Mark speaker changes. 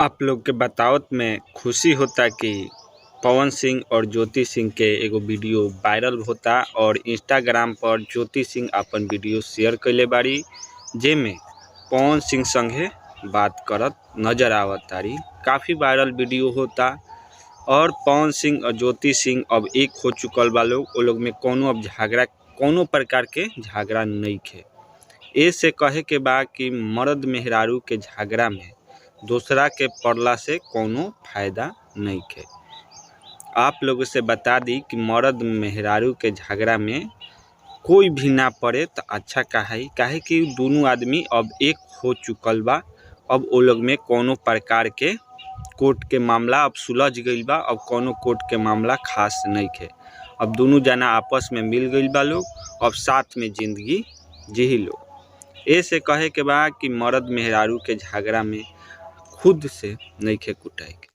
Speaker 1: आप लोग के बतावत में खुशी होता कि पवन सिंह और ज्योति सिंह के एगो वीडियो वायरल होता और इंस्टाग्राम पर ज्योति सिंह अपन वीडियो शेयर कइले बाड़ी, जेमे पवन सिंह संगे बात करत नजर आवत तारी। काफ़ी वायरल वीडियो होता और पवन सिंह और ज्योति सिंह अब एक हो चुकल बा लोग। वो लोग में कोनो अब झगड़ा, कोनो प्रकार के झगड़ा नइखे। ऐसे कहे के बा कि मर्द मेहरारू के झगड़ा में दूसरा के पड़ला से कोनो फायदा नइखे। आप लोगों से बता दी कि मर्द मेहरारू के झगड़ा में कोई भी ना पड़े तो अच्छा काहे कि दोनों आदमी अब एक हो चुकल बा। अब वो लोग में कोनो प्रकार के कोर्ट के मामला अब सुलझ गइल बा। अब कोनो कोर्ट के मामला खास नइखे। अब दोनों जना आपस में मिल गइल बा लोग, अब साथ में जिंदगी जी लोग। ऐसे कहे के बा कि मर्द मेहरारू के झगड़ा में खुद से नइखे कुटाए के।